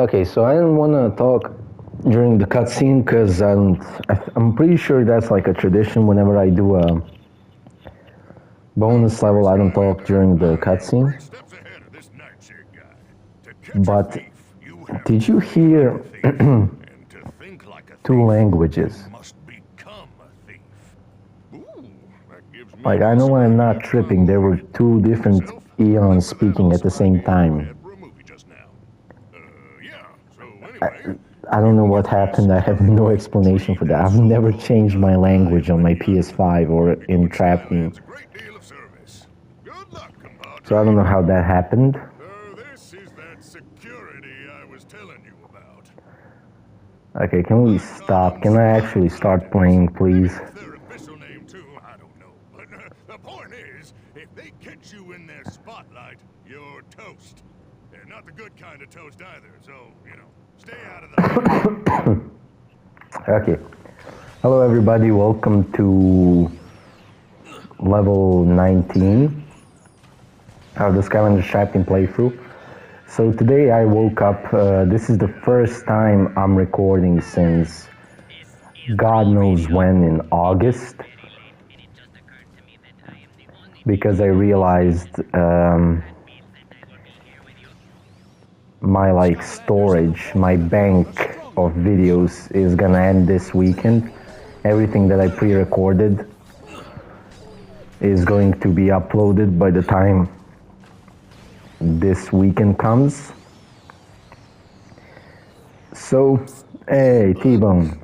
Okay, so I didn't want to talk during the cutscene because I'm pretty sure that's like a tradition. Whenever I do a bonus level, I don't talk during the cutscene. But did you hear two languages? Like, I know I'm not tripping. There were two different eons speaking at the same time. I don't know what happened. I have no explanation for that. I've never changed my language on my PS5 or in Trap Team. So I don't know how that happened. This is that security I was telling you about. Okay, can we stop? Can I actually start playing, please? Their official name too, I don't know. But the point is, if they catch you in their spotlight, you're toast. And not the good kind of toast either, so, you know, stay out of the... Okay. Hello everybody, welcome to level 19 of the Skylanders Trap Team playthrough. So today I woke up, this is the first time I'm recording since God knows when in August, because I realized my storage, my bank of videos is gonna end this weekend. Everything that I pre-recorded is going to be uploaded by the time this weekend comes. So, hey, T-Bone.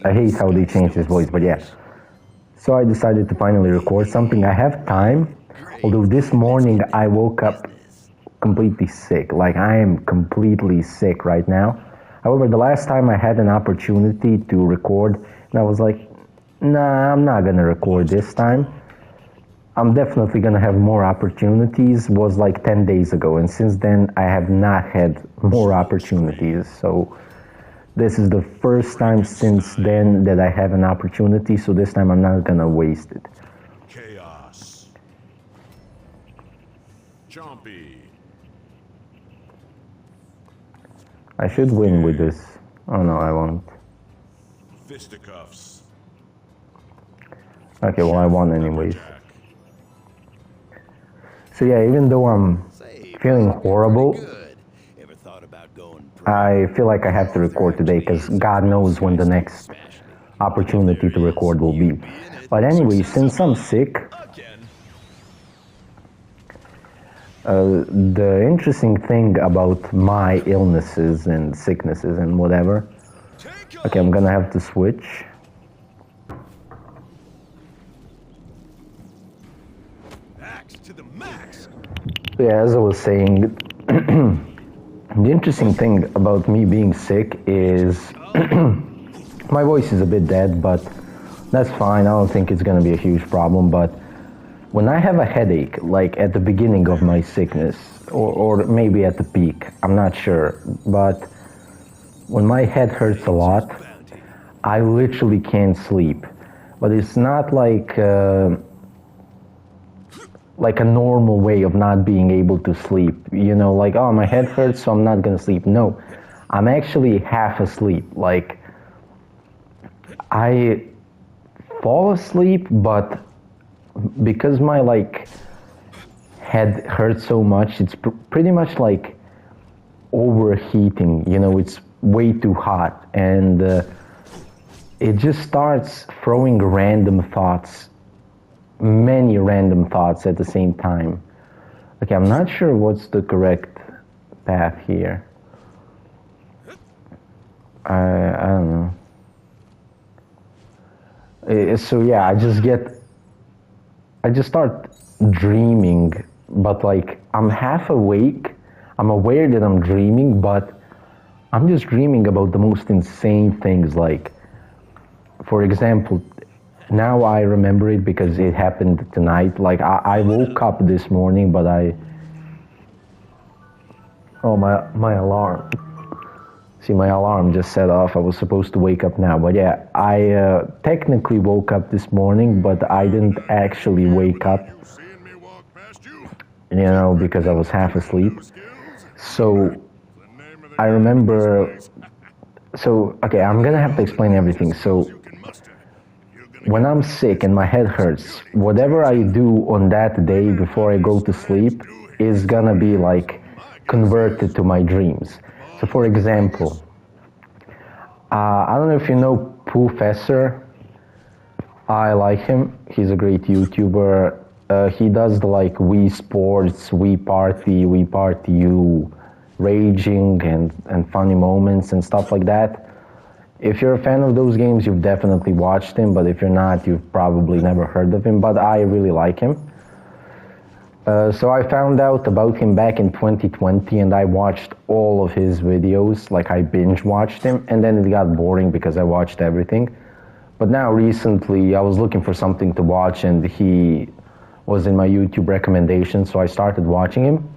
I hate how they changed his voice, but yeah. So I decided to finally record something. I have time, although this morning I woke up completely sick. Like, I am completely sick right now. However, the last time I had an opportunity to record, and I was like, nah, I'm not gonna record this time. I'm definitely gonna have more opportunities, was like 10 days ago, and since then I have not had more opportunities. So this is the first time since then that I have an opportunity, so this time I'm not gonna waste it. Chaos. Chompy. I should win with this. Oh no, I won't. Fisticuffs. Okay, well I won anyways. So yeah, even though I'm feeling horrible, I feel like I have to record today because God knows when the next opportunity to record will be. But anyway, since I'm sick, the interesting thing about my illnesses and sicknesses and whatever, okay, I'm gonna have to switch. So yeah, as I was saying, the interesting thing about me being sick is my voice is a bit dead, but that's fine. I don't think it's gonna be a huge problem. But when I have a headache, like at the beginning of my sickness, or maybe at the peak, I'm not sure, but when my head hurts a lot, I literally can't sleep. But it's not like a normal way of not being able to sleep. You know, like, oh, my head hurts, so I'm not gonna sleep. No, I'm actually half asleep. Like, I fall asleep, but because my head hurts so much, it's pretty much like overheating. You know, it's way too hot, and it just starts throwing random thoughts, many random thoughts at the same time. Okay, I'm not sure what's the correct path here. I don't know. So yeah, I just start dreaming, but like I'm half awake. I'm aware that I'm dreaming, but I'm just dreaming about the most insane things. Like, for example, now I remember it because it happened tonight. Like, I woke up this morning, but oh, my alarm. See, my alarm just set off. I was supposed to wake up now. But yeah, I technically woke up this morning, but I didn't actually wake up, you know, because I was half asleep. So I remember. So okay, I'm gonna have to explain everything. So when I'm sick and my head hurts, whatever I do on that day before I go to sleep is gonna be like converted to my dreams. So for example, I don't know if you know Professor. I like him. He's a great YouTuber. He does the like Wii Sports, Wii Party You, raging and funny moments and stuff like that. If you're a fan of those games, you've definitely watched him, but if you're not, you've probably never heard of him, but I really like him. So I found out about him back in 2020 and I watched all of his videos, like I binge watched him, and then it got boring because I watched everything. But now recently I was looking for something to watch and he was in my YouTube recommendations, so I started watching him.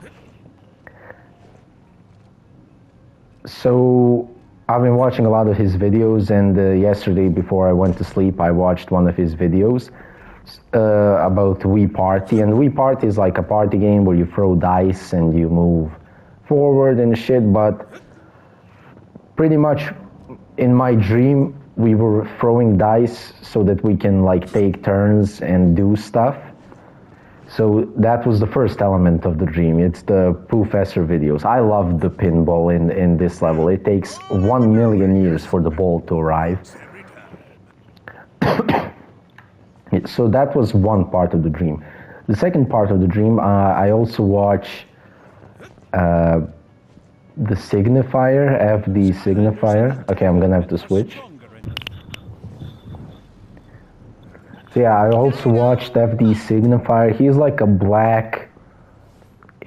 So I've been watching a lot of his videos, and yesterday before I went to sleep I watched one of his videos about Wii Party. And Wii Party is like a party game where you throw dice and you move forward and shit, but pretty much in my dream we were throwing dice so that we can like take turns and do stuff. So that was the first element of the dream. It's the Professor videos. I love the pinball in this level. It takes 1 million years for the ball to arrive. So that was one part of the dream. The second part of the dream, I also watch the signifier, FD signifier. Okay, I'm gonna have to switch. So yeah, I also watched FD Signifier. He's like a black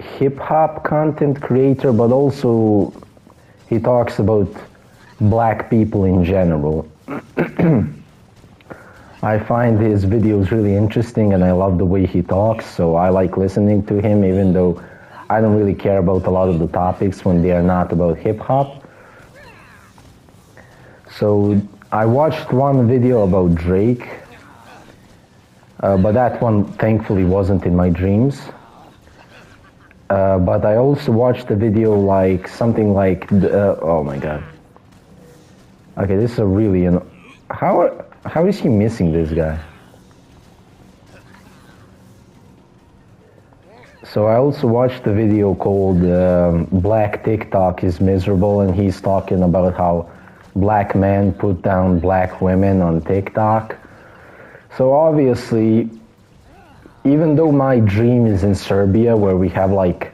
hip-hop content creator, but also he talks about black people in general. I find his videos really interesting and I love the way he talks, so I like listening to him, even though I don't really care about a lot of the topics when they are not about hip-hop. So I watched one video about Drake, but that one thankfully wasn't in my dreams. But I also watched a video like something like oh my god. Okay, this is a really how is he missing this guy? So I also watched a video called Black TikTok is Miserable, and he's talking about how black men put down black women on TikTok. So obviously, even though my dream is in Serbia, where we have like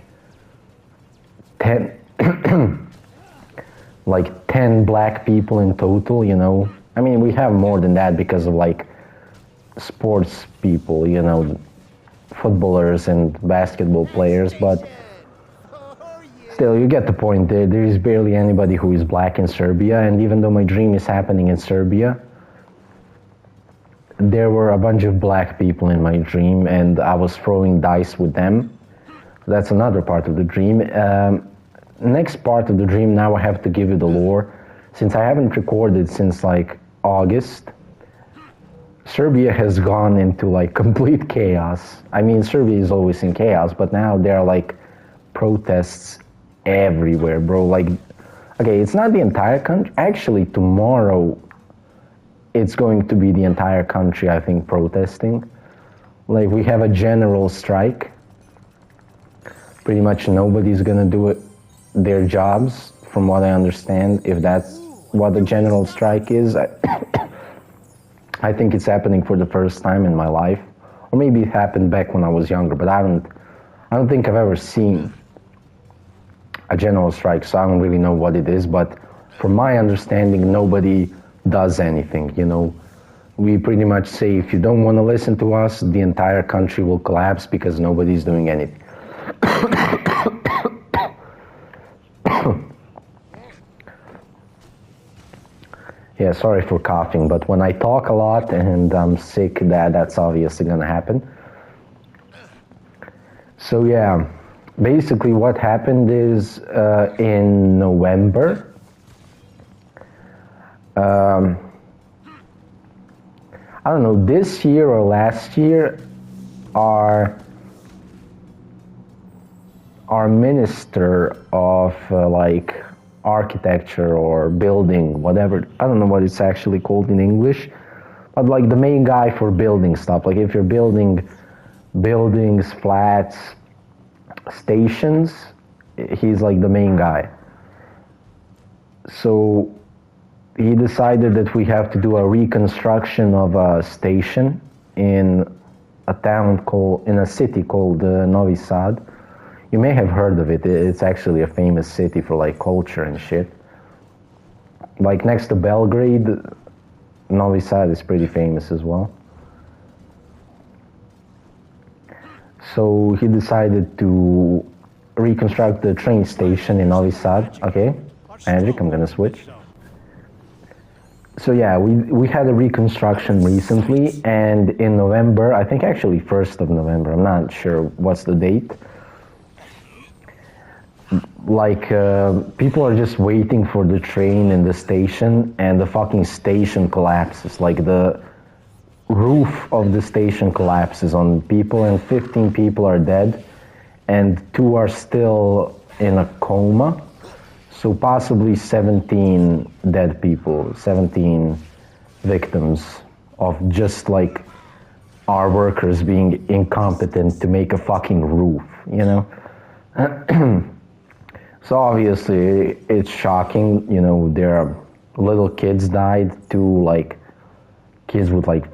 10 like 10 black people in total, you know. I mean, we have more than that because of like sports people, you know, footballers and basketball players, but still, you get the point. There is barely anybody who is black in Serbia, and even though my dream is happening in Serbia, there were a bunch of black people in my dream, and I was throwing dice with them. That's another part of the dream. Next part of the dream, now I have to give you the lore. Since I haven't recorded since like August, Serbia has gone into like complete chaos. I mean, Serbia is always in chaos, but now there are like protests everywhere, bro. Like, okay, it's not the entire country. Actually, tomorrow, it's going to be the entire country, I think, protesting. Like, we have a general strike. Pretty much nobody's gonna do their jobs, from what I understand, if that's what a general strike is. I think it's happening for the first time in my life. Or maybe it happened back when I was younger, but I don't think I've ever seen a general strike, so I don't really know what it is. But from my understanding, nobody does anything, you know. We pretty much say, if you don't want to listen to us, the entire country will collapse because nobody's doing anything. Yeah, sorry for coughing, but when I talk a lot and I'm sick, that's obviously gonna happen. So yeah, basically what happened is in November, I don't know, this year or last year, our minister of architecture or building, whatever. I don't know what it's actually called in English, but like the main guy for building stuff. Like if you're building buildings, flats, stations, he's like the main guy. So he decided that we have to do a reconstruction of a station in a city called Novi Sad. You may have heard of it. It's actually a famous city for like culture and shit. Like next to Belgrade, Novi Sad is pretty famous as well. So he decided to reconstruct the train station in Novi Sad. Okay, Magic, I'm gonna switch. So yeah, we had a reconstruction recently, and in November, I think actually 1st of November, I'm not sure what's the date. Like, people are just waiting for the train in the station, and the fucking station collapses. Like, the roof of the station collapses on people, and 15 people are dead, and 2 are still in a coma. So possibly 17 dead people, 17 victims of just like our workers being incompetent to make a fucking roof, you know? So obviously it's shocking, you know, there are little kids died, 2 like kids with like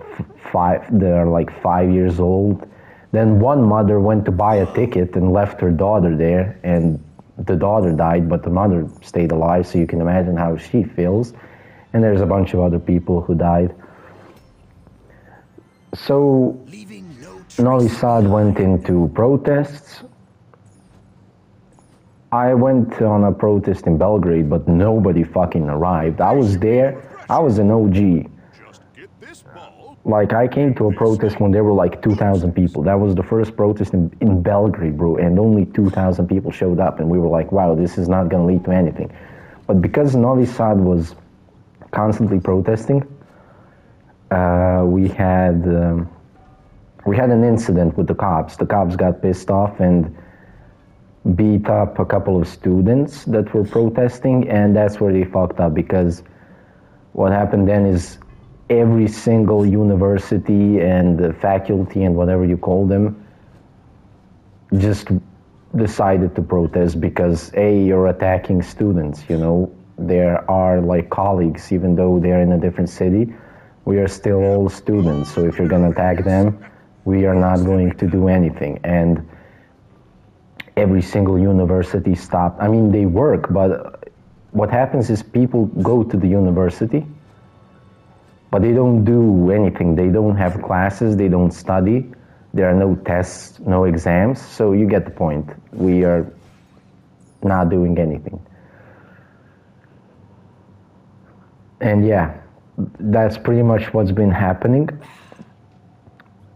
5, they're like 5 years old. Then one mother went to buy a ticket and left her daughter there, and the daughter died, but the mother stayed alive, so you can imagine how she feels. And there's a bunch of other people who died. So Novi Sad went into protests. I went on a protest in Belgrade, but nobody fucking arrived. I was there, I was an OG. Like, I came to a protest when there were like 2,000 people. That was the first protest in Belgrade, bro, and only 2,000 people showed up, and we were like, wow, this is not gonna lead to anything. But because Novi Sad was constantly protesting, we had an incident with the cops. The cops got pissed off and beat up a couple of students that were protesting, and that's where they fucked up, because what happened then is every single university and faculty and whatever you call them just decided to protest because, A, you're attacking students, you know. There are like colleagues, even though they're in a different city, we are still all students, so if you're gonna attack them, we are not going to do anything. And every single university stopped. I mean, they work, but what happens is people go to the university, but they don't do anything. They don't have classes, they don't study, there are no tests, no exams, so you get the point. We are not doing anything. And yeah, that's pretty much what's been happening.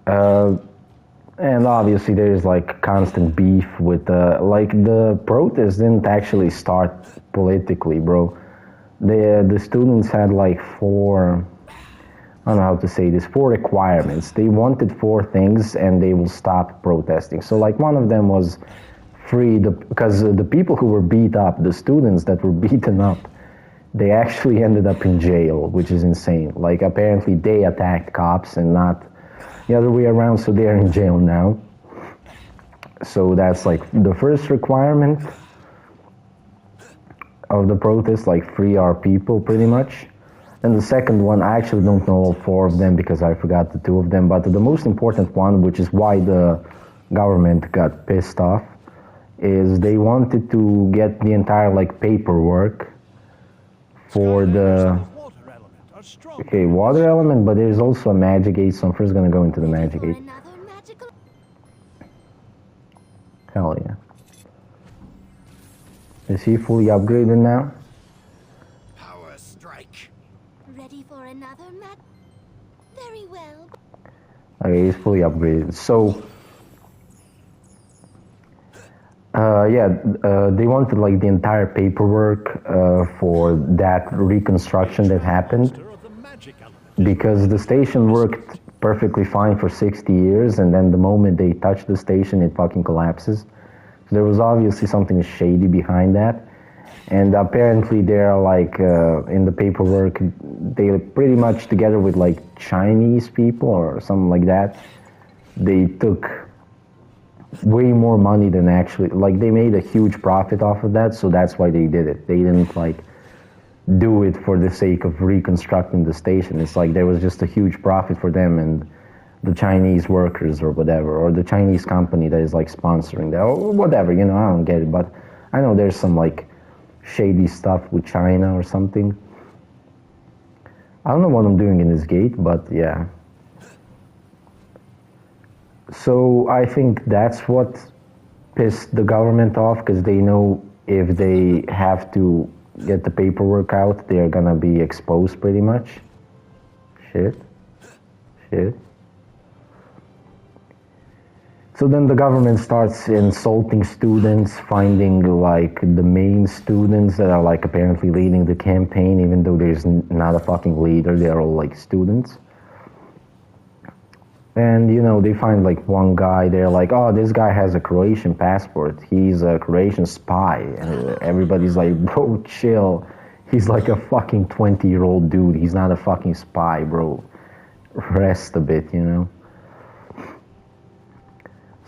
And obviously there's like constant beef with, like the protests didn't actually start politically, bro. The students had like 4, I don't know how to say this, 4 requirements. They wanted 4 things and they will stop protesting. So like one of them was free, because the people who were beat up, the students that were beaten up, they actually ended up in jail, which is insane. Like apparently they attacked cops and not the other way around, so they're in jail now. So that's like the first requirement of the protest, like free our people pretty much. And the second one, I actually don't know all 4 of them because I forgot the 2 of them, but the most important one, which is why the government got pissed off, is they wanted to get the entire like paperwork for the water element, but there's also a magic gate, so I'm first gonna go into the magic gate. Hell yeah. Is he fully upgraded now? Power strike. Ready for another match? Very well. Okay, he's fully upgraded. So, they wanted like the entire paperwork for that reconstruction that happened, because the station worked perfectly fine for 60 years, and then the moment they touch the station, it fucking collapses. So there was obviously something shady behind that. And apparently they're like, in the paperwork, they're pretty much together with like Chinese people or something like that. They took way more money than actually, like they made a huge profit off of that, so that's why they did it. They didn't like do it for the sake of reconstructing the station. It's like there was just a huge profit for them and the Chinese workers or whatever, or the Chinese company that is like sponsoring that, or whatever, you know, I don't get it, but I know there's some like shady stuff with China or something. I don't know what I'm doing in this gate, but yeah. So I think that's what pissed the government off, because they know if they have to get the paperwork out, they're gonna be exposed pretty much. Shit. So then the government starts insulting students, finding like the main students that are like apparently leading the campaign, even though there's not a fucking leader, they're all like students. And, you know, they find like one guy, they're like, oh, this guy has a Croatian passport. He's a Croatian spy. And everybody's like, bro, chill. He's like a fucking 20-year-old dude. He's not a fucking spy, bro. Rest a bit, you know?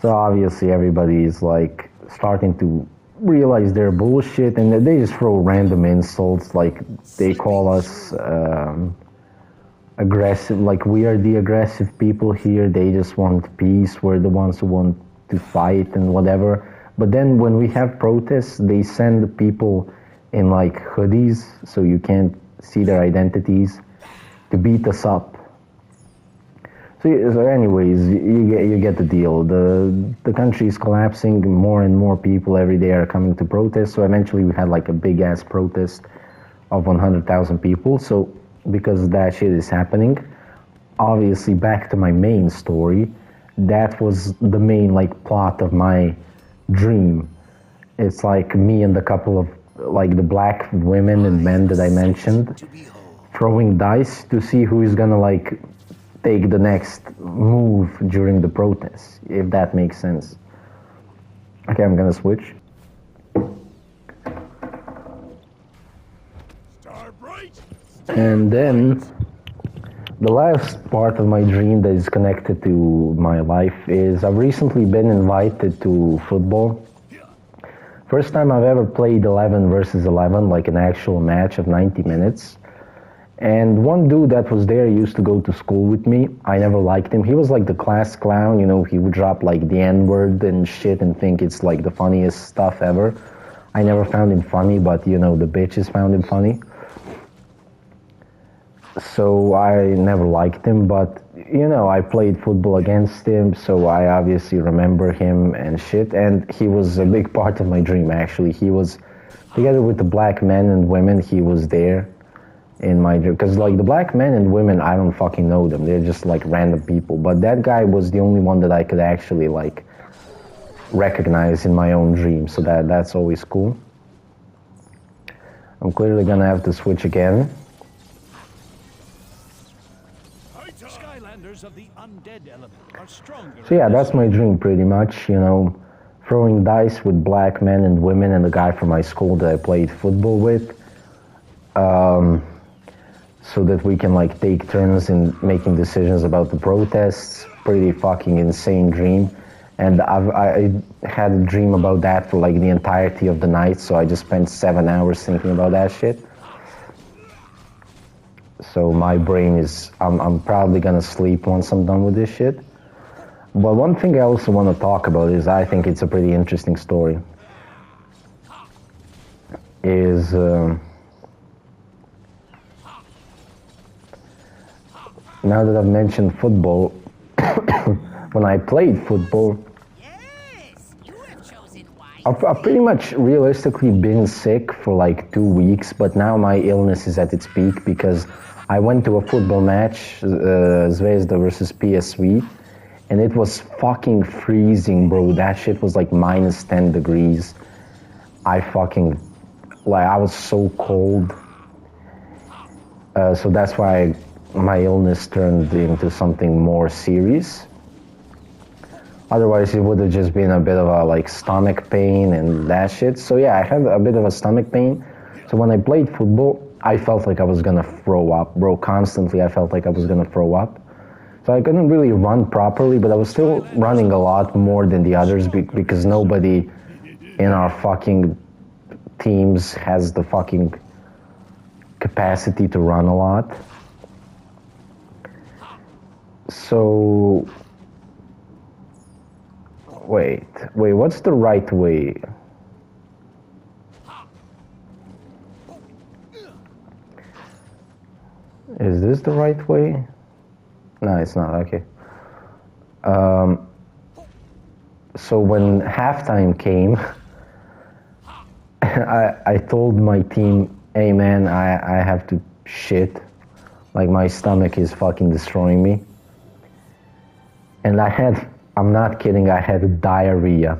So obviously everybody is like starting to realize their bullshit, and they just throw random insults, like they call us aggressive, like we are the aggressive people here, they just want peace, we're the ones who want to fight and whatever. But then when we have protests, they send people in like hoodies, so you can't see their identities, to beat us up. So anyways, you get the deal. The country is collapsing, more and more people every day are coming to protest, so eventually we had like a big ass protest of 100,000 people. So because that shit is happening, obviously back to my main story, that was the main like plot of my dream. It's like me and a couple of like the black women and men that I mentioned throwing dice to see who is gonna like take the next move during the protests, if that makes sense. Okay, I'm gonna switch. And then the last part of my dream that is connected to my life is I've recently been invited to football. First time I've ever played 11 versus 11, like an actual match of 90 minutes. And one dude that was there used to go to school with me. I never liked him. He was like the class clown, you know, he would drop like the N-word and shit and think it's like the funniest stuff ever. I never found him funny, but you know, the bitches found him funny. So I never liked him, but you know, I played football against him, so I obviously remember him and shit. And he was a big part of my dream, actually. He was, together with the black men and women, he was there in my dream. Because like the black men and women, I don't fucking know them. They're just like random people. But that guy was the only one that I could actually like recognize in my own dream. So that's always cool. I'm clearly gonna have to switch again. Skylanders of the undead element are stronger. So yeah, that's my dream pretty much, you know, throwing dice with black men and women and the guy from my school that I played football with, so that we can like take turns in making decisions about the protests. Pretty fucking insane dream. And I had a dream about that for like the entirety of the night, so I just spent 7 hours thinking about that shit. So my brain is, I'm probably gonna sleep once I'm done with this shit. But one thing I also want to talk about is I think it's a pretty interesting story. Is now that I've mentioned football, when I played football, I've pretty much realistically been sick for like 2 weeks, but now my illness is at its peak because I went to a football match, Zvezda versus PSV, and it was fucking freezing, bro. That shit was like minus 10 degrees. I was so cold. So that's why my illness turned into something more serious. Otherwise, it would have just been a bit of a like stomach pain and that shit. So yeah, I had a bit of a stomach pain. So when I played football, I felt like I was gonna throw up, bro. Constantly, I felt like I was gonna throw up. So I couldn't really run properly, but I was still running a lot more than the others because nobody in our fucking teams has the fucking capacity to run a lot. So wait, what's the right way? Is this the right way? No, it's not, okay. So when halftime came, I told my team, hey man, I have to shit. Like my stomach is fucking destroying me. And I'm not kidding, I had diarrhea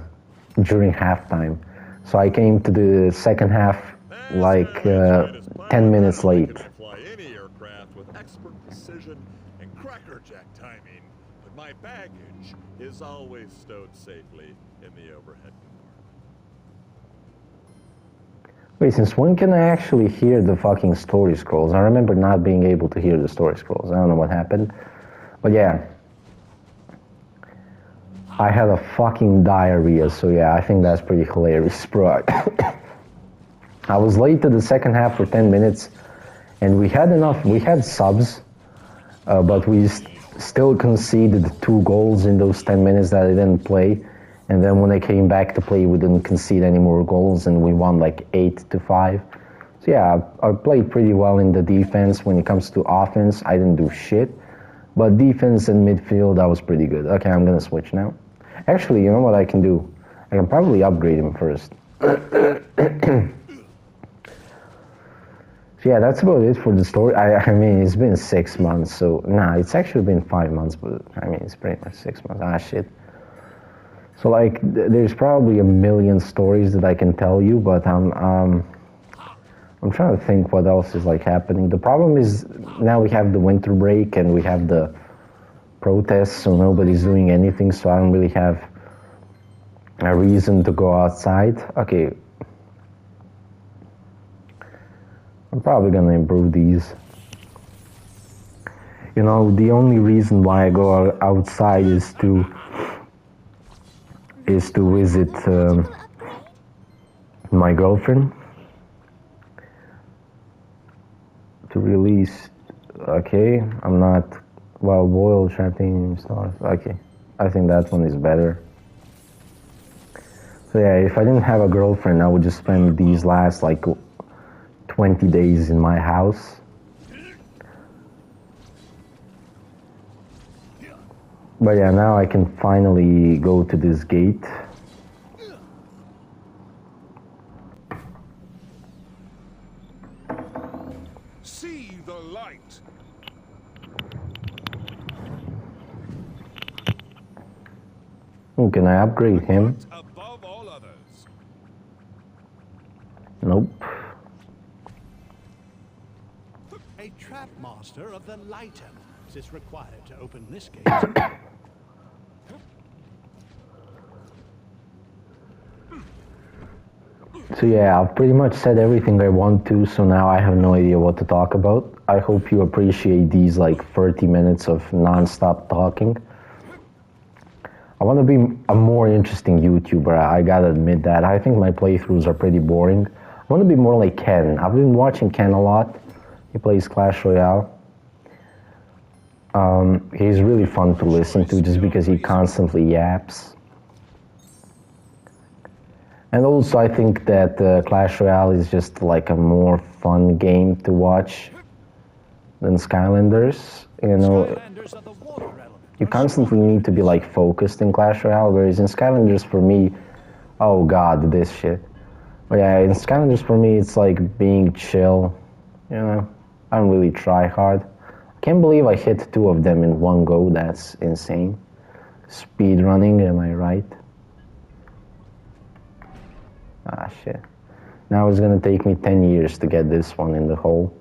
during halftime. So I came to the second half like 10 minutes late. Fly any aircraft with expert precision and crackerjack timing, but my baggage is always stowed safely in the overhead compartment. Wait, since when can I actually hear the fucking story scrolls? I remember not being able to hear the story scrolls. I don't know what happened. But yeah. I had a fucking diarrhea, so yeah, I think that's pretty hilarious, bro. I was late to the second half for 10 minutes, and we had subs, but we still conceded 2 goals in those 10 minutes that I didn't play. And then when I came back to play, we didn't concede any more goals, and we won like 8-5. So yeah, I played pretty well in the defense. When it comes to offense, I didn't do shit. But defense and midfield, I was pretty good. Okay, I'm gonna switch now. Actually, you know what I can do? I can probably upgrade him first. So yeah, that's about it for the story. I mean, it's been 6 months, so nah, it's actually been 5 months, but I mean, it's pretty much 6 months. Ah, shit. So like, there's probably a million stories that I can tell you, but I'm trying to think what else is like happening. The problem is now we have the winter break and we have the protests, so nobody's doing anything, so I don't really have a reason to go outside. Okay. I'm probably gonna improve these. You know, the only reason why I go outside is to visit my girlfriend. To release, okay, I'm not, well, boiled champagne sauce, okay, I think that one is better. So yeah, if I didn't have a girlfriend, I would just spend these last like 20 days in my house. But yeah, now I can finally go to this gate. See the light. Oh, can I upgrade him? Above all others. Nope. A trap master of the light elements is required to open this gate. So yeah, I've pretty much said everything I want to, so now I have no idea what to talk about. I hope you appreciate these like 30 minutes of non-stop talking. I want to be a more interesting YouTuber, I gotta admit that. I think my playthroughs are pretty boring. I want to be more like Ken. I've been watching Ken a lot. He plays Clash Royale. He's really fun to listen to just because he constantly yaps. And also I think that Clash Royale is just like a more fun game to watch than Skylanders. You know, Skylanders are the water element. you constantly need to be like focused in Clash Royale, whereas in Skylanders for me, oh god, this shit. But yeah, in Skylanders for me it's like being chill, you know, I don't really try hard. I can't believe I hit 2 of them in one go, that's insane. Speed running, am I right? Ah shit. Now it's gonna take me 10 years to get this one in the hole.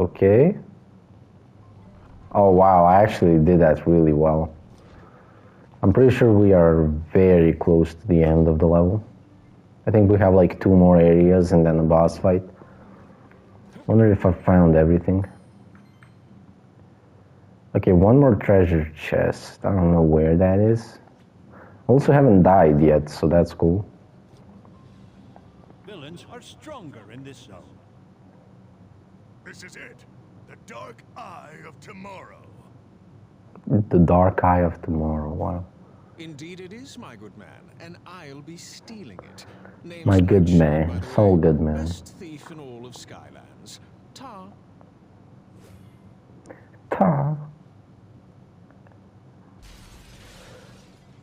Okay. Oh wow, I actually did that really well. I'm pretty sure we are very close to the end of the level. I think we have like 2 more areas and then a boss fight. Wonder if I found everything. Okay, 1 more treasure chest. I don't know where that is. Also haven't died yet, so that's cool. Villains are stronger in this zone. This is it. The Dark Eye of Tomorrow. The Dark Eye of Tomorrow, wow. Indeed it is, my good man, and I'll be stealing it. Name's My good mentioned, man, by the so way. good man. Best thief in all of Skylands. Ta. Ta.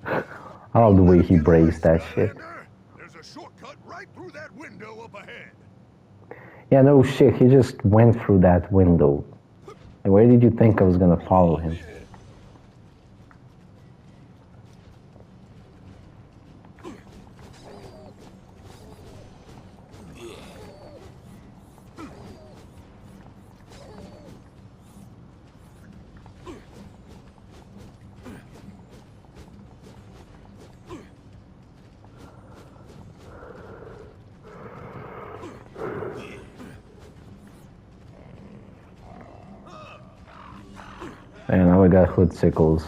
I love the way he breaks that shit. There's a shortcut right through that window up ahead. Yeah, no shit, he just went through that window. And where did you think I was gonna follow him? And now we got hood sickles.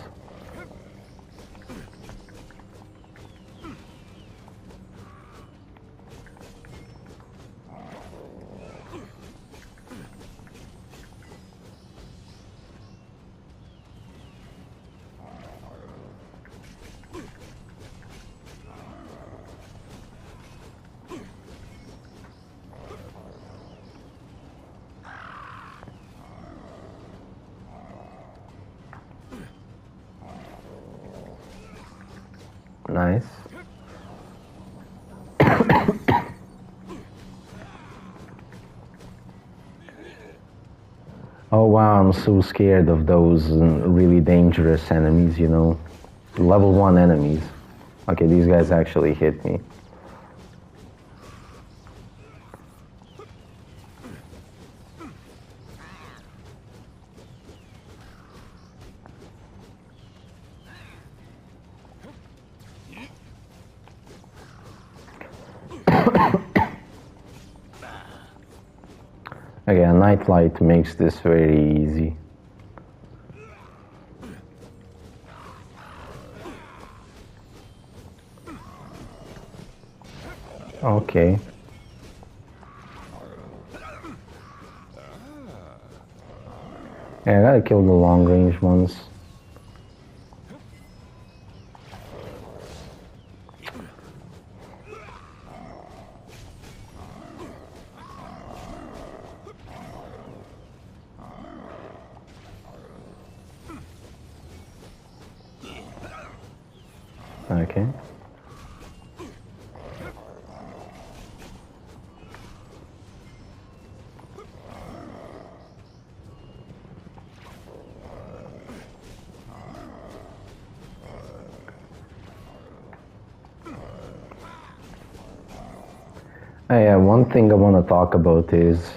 Nice. Oh wow, I'm so scared of those really dangerous enemies, you know. Level 1 enemies. Okay, these guys actually hit me. Okay, a nightlight makes this very easy. Okay. Yeah, I gotta kill the long range ones. Okay. Yeah, one thing I want to talk about is...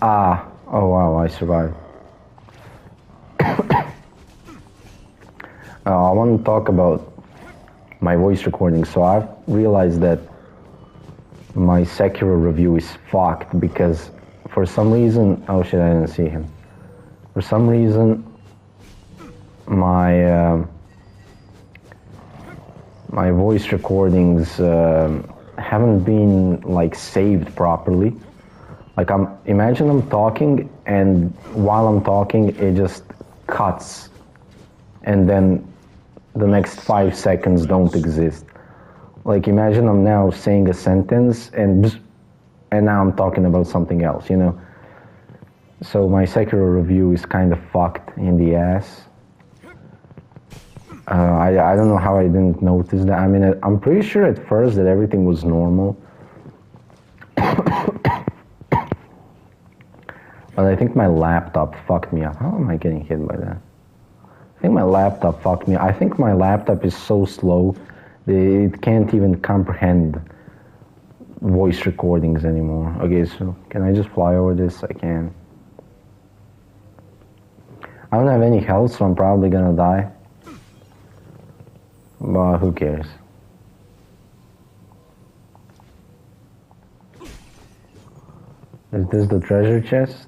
oh wow, I survived. I want to talk about my voice recording. So I've realized that my Sekiro review is fucked because for some reason... Oh shit, I didn't see him. For some reason, my my voice recordings haven't been like saved properly. Like imagine I'm talking and while I'm talking it just cuts and then the next 5 seconds don't exist. Like imagine I'm now saying a sentence and now I'm talking about something else, you know? So my Sekiro review is kind of fucked in the ass. I don't know how I didn't notice that. I mean, I'm pretty sure at first that everything was normal. But I think my laptop fucked me up. How am I getting hit by that? I think my laptop fucked me up. I think my laptop is so slow that it can't even comprehend voice recordings anymore. Okay, so can I just fly over this? I can. I don't have any health, so I'm probably gonna die. But who cares? Is this the treasure chest?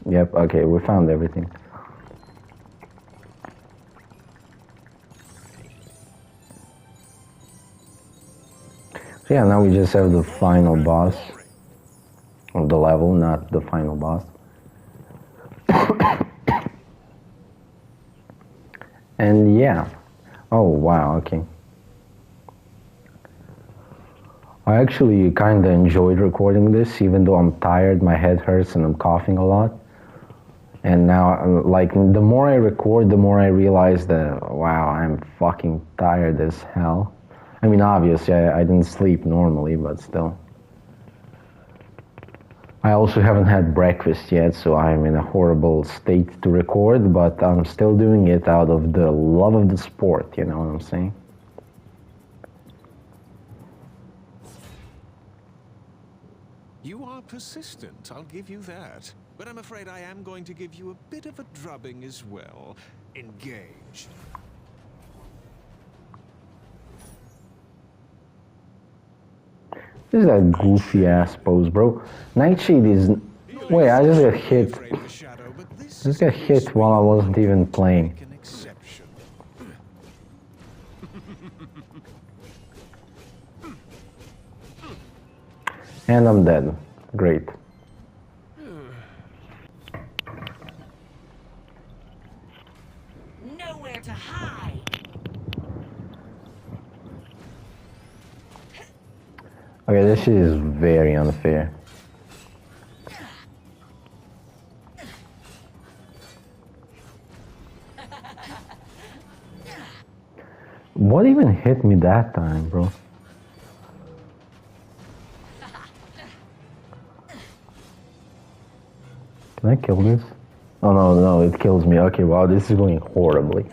Yep, okay, we found everything. So yeah, now we just have the final boss of the level, not the final boss. And yeah. Oh wow, okay. I actually kinda enjoyed recording this, even though I'm tired, my head hurts and I'm coughing a lot. And now, like, the more I record, the more I realize that, wow, I'm fucking tired as hell. I mean, obviously, I didn't sleep normally, but still. I also haven't had breakfast yet, so I'm in a horrible state to record, but I'm still doing it out of the love of the sport, you know what I'm saying? You are persistent, I'll give you that. But I'm afraid I am going to give you a bit of a drubbing as well. Engage. This is a goofy ass pose, bro. Nightshade is... Wait, I just got hit. Just got hit while I wasn't even playing. And I'm dead. Great. Nowhere to hide. Okay, this shit is very unfair. What even hit me that time, bro? Can I kill this? Oh no, it kills me. Okay, wow, this is going horribly.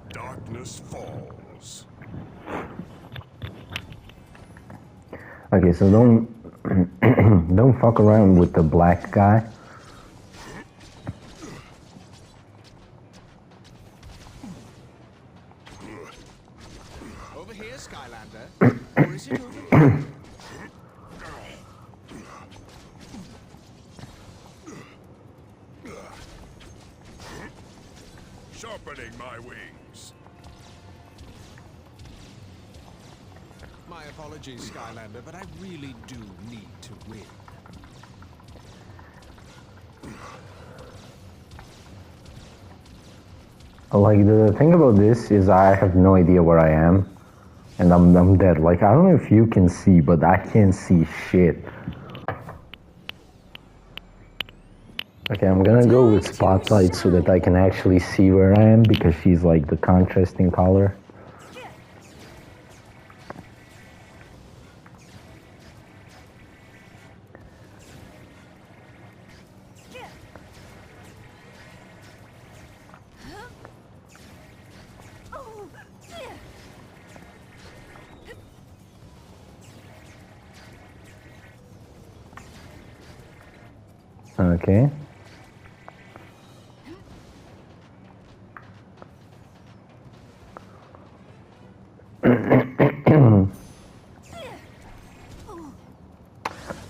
Darkness falls. Okay, so don't fuck around with the black guy. Over here, Skylander. Or is it over here? Sharpening my wings. My apologies, Skylander, but I really do need to win. Like, the thing about this is I have no idea where I am. And I'm dead. Like, I don't know if you can see, but I can't see shit. Okay, I'm gonna go with Spotlight so that I can actually see where I am, because she's like the contrasting color. Okay.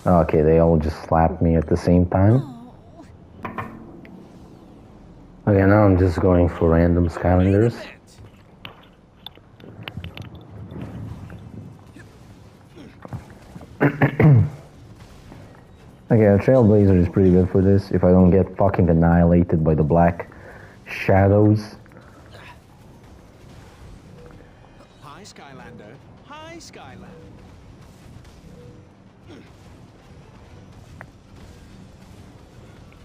Okay, they all just slapped me at the same time. Okay, now I'm just going for random Skylanders. Okay, a Trailblazer is pretty good for this, if I don't get fucking annihilated by the black shadows. Hi, Skylander. Hi, Skylander.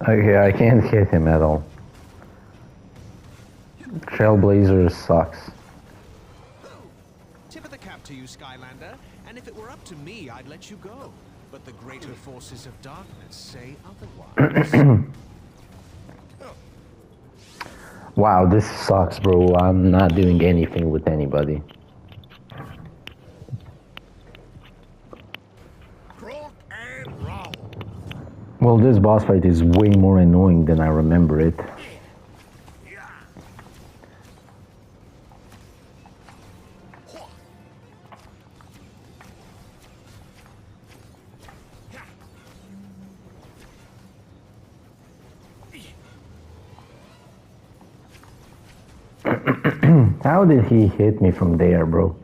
Okay, I can't hit him at all. Trailblazer sucks. Tip of the cap to you, Skylander. And if it were up to me, I'd let you go. But the greater forces of darkness say otherwise. Wow, this sucks, bro. I'm not doing anything with anybody. Well, this boss fight is way more annoying than I remember it. How did he hit me from there, bro?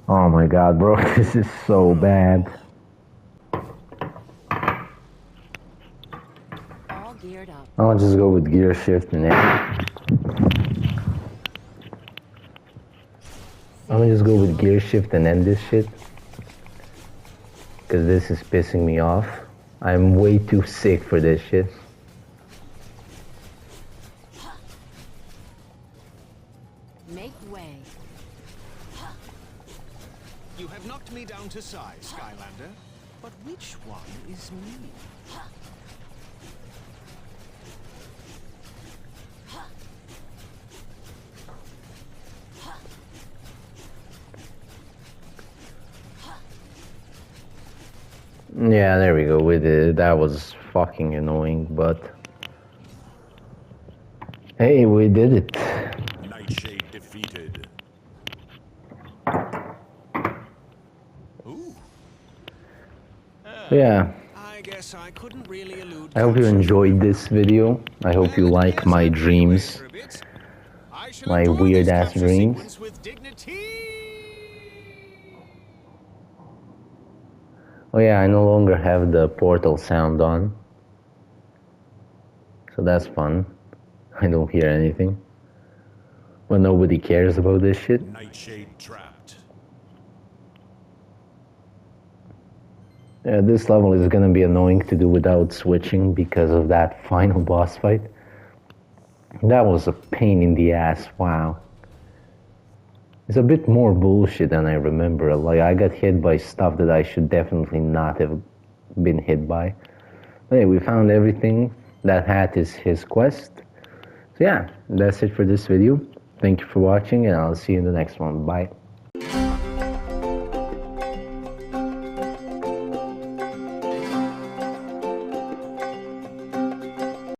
Oh my god, bro, this is so bad. All geared up. I'll just go with gear shift and end. I'm gonna just go with gear shift and end this shit. Because this is pissing me off. I'm way too sick for this shit. Make way. You have knocked me down to size, Skylander. But which one is me? Yeah, there we go with it. That was fucking annoying, but hey, we did it. Nightshade defeated. Ooh. Yeah, I guess I couldn't really elude. I hope you enjoyed this video. I hope you like my dreams, my weird ass dreams. Oh yeah, I no longer have the portal sound on. So that's fun. I don't hear anything. But nobody cares about this shit. Nightshade trapped. Yeah, this level is gonna be annoying to do without switching because of that final boss fight. That was a pain in the ass, wow. It's a bit more bullshit than I remember. Like, I got hit by stuff that I should definitely not have been hit by. Anyway, we found everything. That hat is his quest. So yeah, that's it for this video. Thank you for watching, and I'll see you in the next one. Bye.